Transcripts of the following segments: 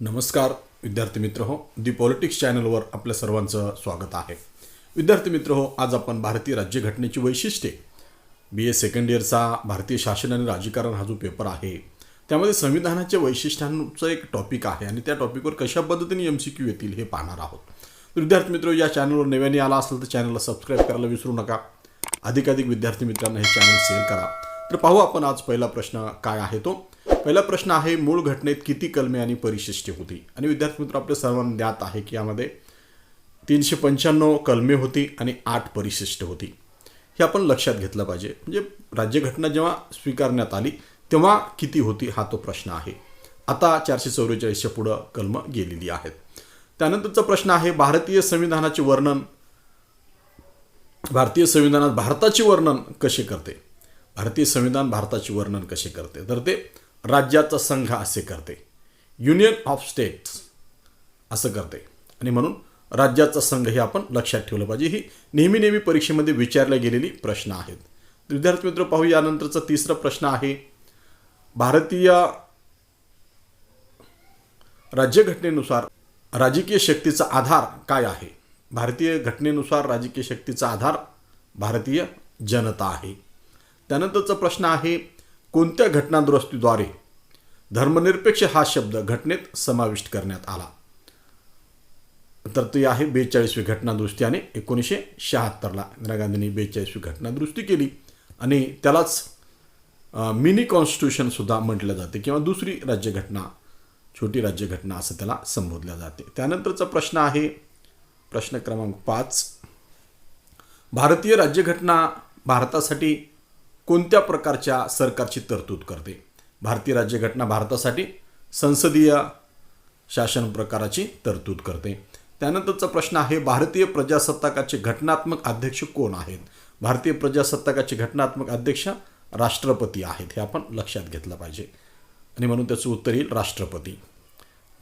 नमस्कार विद्यार्थी मित्र हो, दी पॉलिटिक्स चॅनलवर आपल्या सर्वांचं स्वागत आहे. विद्यार्थी मित्र हो, आज आपण भारतीय राज्यघटनेची वैशिष्ट्ये BA सेकंड इयरचा भारतीय शासन आणि राजकारण हा जो पेपर आहे त्यामध्ये संविधानाच्या वैशिष्ट्यांचं एक टॉपिक आहे आणि त्या टॉपिकवर कशा पद्धतीने MCQ येतील हे पाहणार आहोत. तर विद्यार्थी मित्र, या चॅनलवर नव्याने आला असेल तर चॅनलला सबस्क्राईब करायला विसरू नका. अधिकाधिक विद्यार्थी मित्रांना हे चॅनल शेअर करा. तर पाहू आपण आज पहिला प्रश्न काय आहे तो. पहिला प्रश्न आहे, मूळ घटनेत किती कलमे आणि परिशिष्टे होती. आणि विद्यार्थी मित्र, आपल्या सर्वांना ज्ञात आहे की यामध्ये 395 कलमे होती आणि 8 परिशिष्ट होती. हे आपण लक्षात घेतलं पाहिजे. म्हणजे राज्यघटना जेव्हा स्वीकारण्यात आली तेव्हा किती होती हा तो प्रश्न आहे. आता 444च्या पुढं कलम गेलेली आहेत. त्यानंतरचा प्रश्न आहे, भारतीय संविधानाचे वर्णन भारतीय संविधानात भारताचे वर्णन कसे करते. भारतीय संविधान भारताचे वर्णन कसे करते तर ते राज्याचा संघ असे करते, युनियन ऑफ स्टेट्स असं करते. आणि म्हणून राज्याचा संघ हे आपण लक्षात ठेवलं पाहिजे. ही नेहमी परीक्षेमध्ये विचारल्या गेलेली प्रश्न आहेत. विद्यार्थी मित्र, पाहू यानंतरचा तिसरा प्रश्न आहे, भारतीय राज्यघटनेनुसार राजकीय शक्तीचा आधार काय आहे. भारतीय घटनेनुसार राजकीय शक्तीचा आधार भारतीय जनता आहे. त्यानंतरचा प्रश्न आहे, कोणत्या घटनादुरुस्तीद्वारे धर्मनिरपेक्ष हा शब्द घटनेत समाविष्ट करण्यात आला. तर ते आहे 42वी घटनादुरुस्ती आणि 1976ला इंदिरा गांधींनी 42वी घटनादुरुस्ती केली आणि त्यालाच मिनी कॉन्स्टिट्यूशन सुद्धा म्हटलं जाते किंवा दुसरी राज्यघटना, छोटी राज्यघटना असं त्याला संबोधलं जाते. त्यानंतरचा प्रश्न आहे प्रश्न क्रमांक 5, भारतीय राज्यघटना भारतासाठी कोणत्या प्रकारच्या सरकारची तरतूद करते. भारतीय राज्यघटना भारतासाठी संसदीय शासन प्रकाराची तरतूद करते. त्यानंतरचा प्रश्न आहे, भारतीय प्रजासत्ताकाचे घटनात्मक अध्यक्ष कोण आहेत. भारतीय प्रजासत्ताकाचे घटनात्मक अध्यक्ष राष्ट्रपती आहेत. हे आपण लक्षात घेतलं पाहिजे आणि म्हणून त्याचं उत्तर येईल राष्ट्रपती.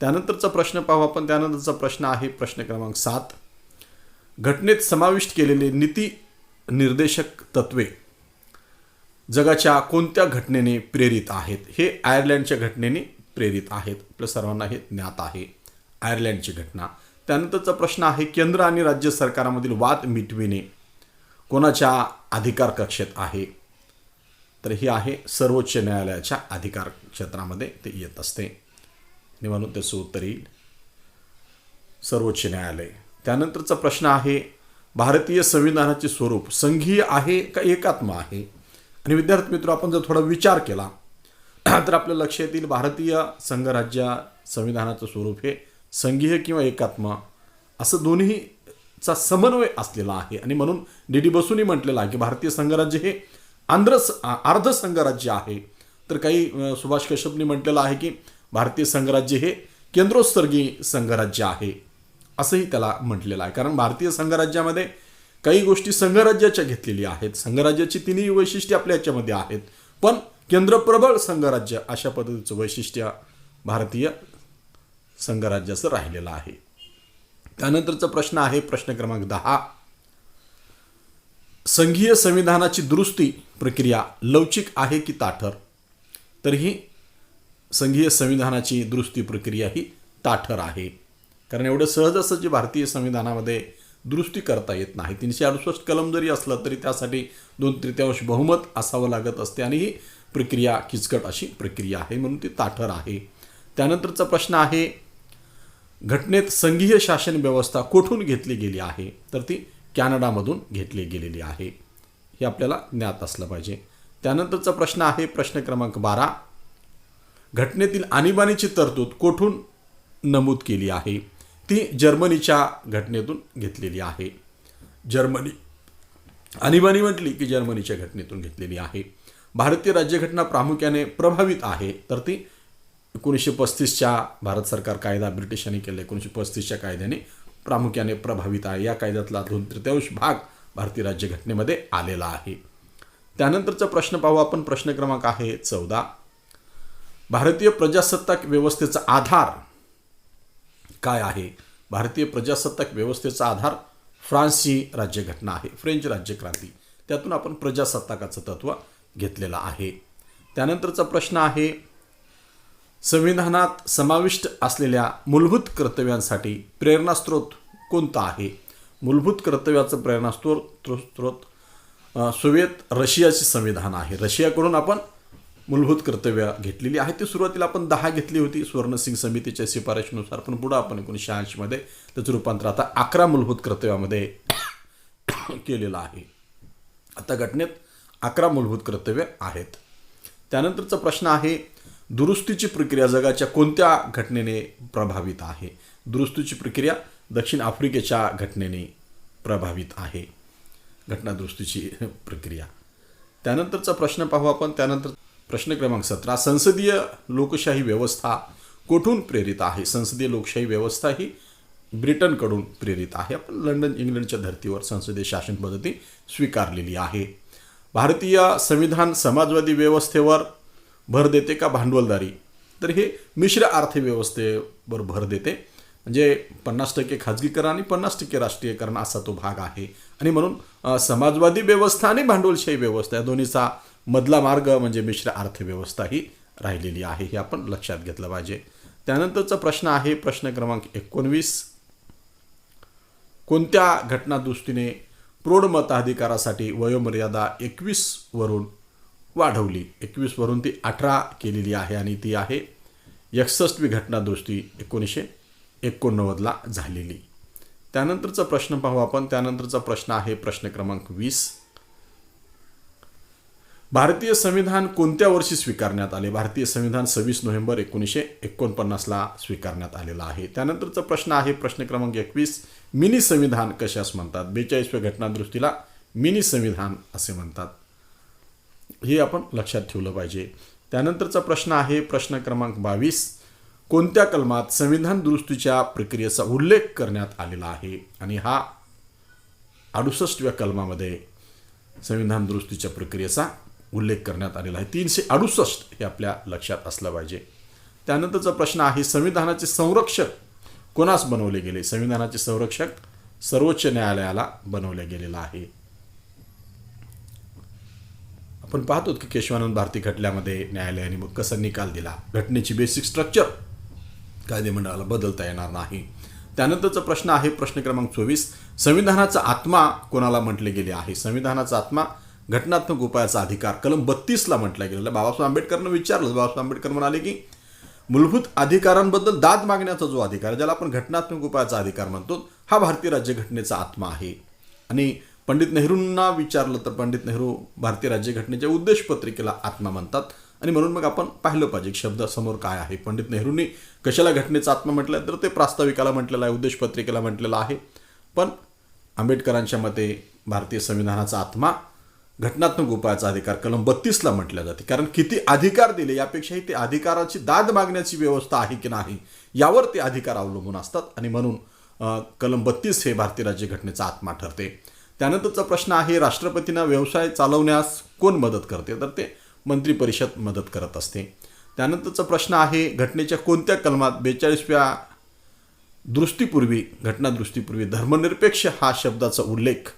त्यानंतरचा प्रश्न पाहू आपण. त्यानंतरचा प्रश्न आहे प्रश्न क्रमांक 7, घटनेत समाविष्ट केलेले नीती निर्देशक तत्वे जगाच्या कोणत्या घटनेने प्रेरित आहेत. हे आयर्लंडच्या घटनेने प्रेरित आहेत. आपल्या सर्वांना हे ज्ञात आहे, आयर्लंडची घटना. त्यानंतरचा प्रश्न आहे, केंद्र आणि राज्य सरकारामधील वाद मिटविणे कोणाच्या अधिकार कक्षेत आहे. तर हे आहे सर्वोच्च न्यायालयाच्या अधिकार क्षेत्रामध्ये ते येत असते आणि म्हणून त्याचं उत्तर येईल सर्वोच्च न्यायालय. त्यानंतरचा प्रश्न आहे, भारतीय संविधानाचे स्वरूप संघीय आहे का एकात्म आहे. आणि विद्यार्थी मित्र, आपण जर थोडा विचार केला तर आपल्या लक्षात येईल भारतीय संघराज्य संविधानाचं स्वरूप हे संघीय किंवा एकात्म असं दोन्हीचा समन्वय असलेला आहे. आणि म्हणून D.D. बसूंनी म्हटलेलं आहे की भारतीय संघराज्य हे अर्ध संघराज्य आहे. तर काही सुभाष कश्यपनी म्हटलेलं आहे की भारतीय संघराज्य हे केंद्रोत्सर्गी संघराज्य आहे असंही त्याला म्हटलेलं आहे. कारण भारतीय संघराज्यामध्ये काही गोष्टी संघराज्याच्या घेतलेल्या आहेत. संघराज्याची तिन्ही वैशिष्ट्ये आपल्या याच्यामध्ये आहेत, पण केंद्रप्रबळ संघराज्य अशा पद्धतीचं वैशिष्ट्य भारतीय संघराज्याचं राहिलेलं आहे. त्यानंतरचा प्रश्न आहे प्रश्न क्रमांक 10, संघीय संविधानाची दुरुस्ती प्रक्रिया लवचिक आहे की ताठर. तर ही संघीय संविधानाची दुरुस्ती प्रक्रिया ही ताठर आहे. कारण एवढं सहज असं जे भारतीय संविधानामध्ये दुरुस्ती करता येत नाही. 368 कलम जरी असलं तरी त्यासाठी 2/3 बहुमत असावं लागत असते आणि ही प्रक्रिया किचकट अशी प्रक्रिया आहे, म्हणून ती ताठर आहे. त्यानंतरचा प्रश्न आहे, घटनेत संघीय शासन व्यवस्था कुठून घेतली गेली आहे. तर ती कॅनडामधून घेतली गेलेली आहे. हे आपल्याला ज्ञात असलं पाहिजे. त्यानंतरचा प्रश्न आहे प्रश्न क्रमांक 12, घटनेतील आणीबाणीची तरतूद कुठून नमूद केली आहे. ती जर्मनीच्या घटनेतून घेतलेली आहे. जर्मनी आणीबाणी म्हटली की जर्मनीच्या घटनेतून घेतलेली आहे. भारतीय राज्यघटना प्रामुख्याने प्रभावित आहे. तर ती 1935च्या भारत सरकार कायदा ब्रिटिशांनी केला 1935च्या कायद्याने प्रामुख्याने प्रभावित आहे. या कायद्यातला 2/3 भाग भारतीय राज्यघटनेमध्ये आलेला आहे. त्यानंतरचा प्रश्न पाहू आपण. प्रश्न क्रमांक आहे 14, भारतीय प्रजासत्ताक व्यवस्थेचा आधार काय आहे. भारतीय प्रजासत्ताक व्यवस्थेचा आधार फ्रान्सची राज्यघटना आहे, फ्रेंच राज्यक्रांती. त्यातून आपण प्रजासत्ताकाचं तत्व घेतलेलं आहे. त्यानंतरचा प्रश्न आहे, संविधानात समाविष्ट असलेल्या मूलभूत कर्तव्यांसाठी प्रेरणास्त्रोत कोणता आहे? मूलभूत कर्तव्याचं प्रेरणास्त्रोत सोव्हिएत रशियाचे संविधान आहे. रशियाकडून आपण मूलभूत कर्तव्य घेतलेली आहे. ती सुरुवातीला आपण 10 घेतली होती सुवर्णसिंग समितीच्या शिफारशीनुसार, पण पुढे आपण 1986 मध्ये त्याचं रूपांतर आता 11 मूलभूत कर्तव्यामध्ये केलेलं आहे. आता घटनेत 11 मूलभूत कर्तव्य आहेत. त्यानंतरचा प्रश्न आहे, दुरुस्तीची प्रक्रिया जगाच्या कोणत्या घटनेने प्रभावित आहे? दुरुस्तीची प्रक्रिया दक्षिण आफ्रिकेच्या घटनेने प्रभावित आहे, घटना दुरुस्तीची प्रक्रिया. त्यानंतरचा प्रश्न पाहू आपण. त्यानंतर प्रश्न क्रमांक 17, संसदीय लोकशाही व्यवस्था कोठून प्रेरित आहे? संसदीय लोकशाही व्यवस्था ही ब्रिटनकडून प्रेरित आहे. आपण लंडन इंग्लंडच्या धर्तीवर संसदीय शासन पद्धती स्वीकारलेली आहे. भारतीय संविधान समाजवादी व्यवस्थेवर भर देते का भांडवलदारी? तर हे मिश्र अर्थव्यवस्थेवर भर देते. म्हणजे 50% खाजगीकरण आणि 50% राष्ट्रीयकरण असा तो भाग आहे. आणि म्हणून समाजवादी व्यवस्था आणि भांडवलशाही व्यवस्था या दोन्हीचा मधला मार्ग म्हणजे मिश्र अर्थव्यवस्था ही राहिलेली आहे. हे आपण लक्षात घेतलं पाहिजे. त्यानंतरचा प्रश्न आहे प्रश्न क्रमांक 19, कोणत्या घटनादुरुस्तीने प्रौढ मताधिकारासाठी वयोमर्यादा 21 वरून वाढवली? 21 वरून ती 18 केलेली आहे आणि ती आहे 61वी घटनादुरुस्ती 1989ला झालेली. त्यानंतरचा प्रश्न पाहू आपण. त्यानंतरचा प्रश्न आहे प्रश्न क्रमांक 20, भारतीय संविधान कोणत्या वर्षी स्वीकारण्यात आले? भारतीय संविधान 26 नोव्हेंबर 1949ला स्वीकारण्यात आलेला आहे. त्यानंतरचा प्रश्न आहे प्रश्न क्रमांक 21, मिनी संविधान कशास म्हणतात? 42व्या घटनादुरुस्तीला मिनी संविधान असे म्हणतात. हे आपण लक्षात ठेवलं पाहिजे. त्यानंतरचा प्रश्न आहे प्रश्न क्रमांक 22, कोणत्या कलमात संविधान दुरुस्तीच्या प्रक्रियेचा उल्लेख करण्यात आलेला आहे? आणि हा 68व्या कलमामध्ये संविधान दुरुस्तीच्या प्रक्रियेचा उल्लेख करण्यात आलेला आहे. 368 हे आपल्या लक्षात असलं पाहिजे. त्यानंतरचा प्रश्न आहे, संविधानाचे संरक्षक कोणास बनवले गेले? संविधानाचे संरक्षक सर्वोच्च न्यायालयाला बनवले गेलेला आहे. आपण पाहतो की केशवानंद भारती खटल्यामध्ये न्यायालयाने मग कसा निकाल दिला. घटनेची बेसिक स्ट्रक्चर कायदेमंडळाला बदलता येणार नाही. त्यानंतरचा प्रश्न आहे प्रश्न क्रमांक 24, संविधानाचा आत्मा कोणाला म्हटले गेले आहे? संविधानाचा आत्मा घटनात्मक उपायाचा अधिकार कलम 32ला म्हटला गेलेला. बाबासाहेब आंबेडकरांना विचारलं, बाबासाहेब आंबेडकर म्हणाले की मूलभूत अधिकारांबद्दल दाद मागण्याचा जो अधिकार ज्याला आपण घटनात्मक उपायाचा अधिकार म्हणतो, हा भारतीय राज्यघटनेचा आत्मा आहे. आणि पंडित नेहरूंना विचारलं तर पंडित नेहरू भारतीय राज्यघटनेच्या उद्देश पत्रिकेला आत्मा म्हणतात. आणि म्हणून मग आपण पाहिलं पाहिजे शब्द समोर काय आहे. पंडित नेहरूंनी कशाला घटनेचा आत्मा म्हटलं तर ते प्रास्ताविकाला म्हटलेलं आहे, उद्देश पत्रिकेला म्हटलेलं आहे. पण आंबेडकरांच्या मते भारतीय संविधानाचा आत्मा घटनात्मक उपायाचा अधिकार कलम 32ला म्हटलं जाते. कारण किती अधिकार दिले यापेक्षाही ते अधिकाराची दाद मागण्याची व्यवस्था आहे की नाही यावर ते अधिकार अवलंबून असतात. आणि म्हणून कलम 32 हे भारतीय राज्यघटनेचा आत्मा ठरते. त्यानंतरचा प्रश्न आहे, राष्ट्रपतींना व्यवसाय चालवण्यास कोण मदत करते? तर ते मंत्री परिषद मदत करत असते. त्यानंतरचा प्रश्न आहे, घटनेच्या कोणत्या कलमात 42व्या दुरुस्तीपूर्वी घटना दुरुस्तीपूर्वी धर्मनिरपेक्ष हा शब्दाचा उल्लेख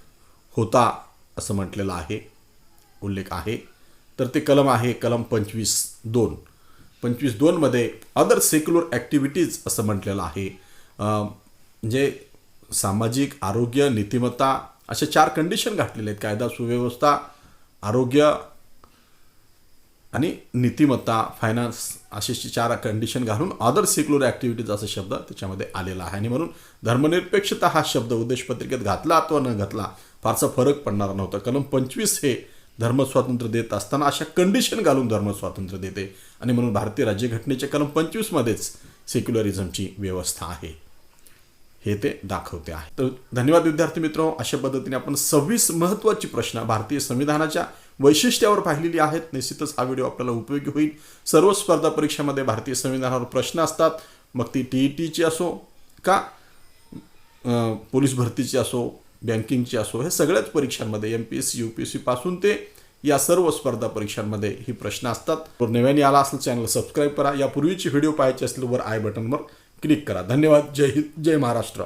होता असं म्हटलेलं आहे, उल्लेख आहे? तर ते कलम आहे कलम 25(2). 25(2) मध्ये अदर सेक्युलर ॲक्टिव्हिटीज असं म्हटलेलं आहे. म्हणजे सामाजिक, आरोग्य, नीतिमत्ता अशा 4 कंडिशन घातलेले आहेत. कायदा सुव्यवस्था, आरोग्य आणि नीतिमत्ता, फायनान्स असे 4 कंडिशन घालून अदर सेक्युलर ॲक्टिव्हिटीज असा शब्द त्याच्यामध्ये आलेला आहे. आणि म्हणून धर्मनिरपेक्षता हा शब्द उद्देश पत्रिकेत घातला अथवा न घातला फारसा फरक पडणार नव्हता. कलम 25 हे धर्मस्वातंत्र्य देत असताना अशा कंडिशन घालून धर्मस्वातंत्र्य देते. आणि म्हणून भारतीय राज्यघटनेच्या कलम 25 मध्येच सेक्युलरिझमची व्यवस्था आहे हे ते दाखवते आहे. तर धन्यवाद विद्यार्थी मित्र. अशा पद्धतीने आपण 26 महत्त्वाची प्रश्न भारतीय संविधानाच्या वैशिष्ट्यावर पाहिलेली आहेत. निश्चितच हा व्हिडिओ आपल्याला उपयोगी होईल. सर्व स्पर्धा परीक्षामध्ये भारतीय संविधानावर प्रश्न असतात, मग ती TETची असो का पोलीस भरतीची असो, बँकिंगची असो, हे सगळ्याच परीक्षांमध्ये MPSC UPSC पासून ते या सर्व स्पर्धा परीक्षांमध्ये ही प्रश्न असतात. तर नव्याने आला असेल चॅनल सबस्क्राईब करा. यापूर्वीची व्हिडिओ पाहायचे असतील वर आय बटनवर क्लिक करा. धन्यवाद. जय हिंद, जय महाराष्ट्र.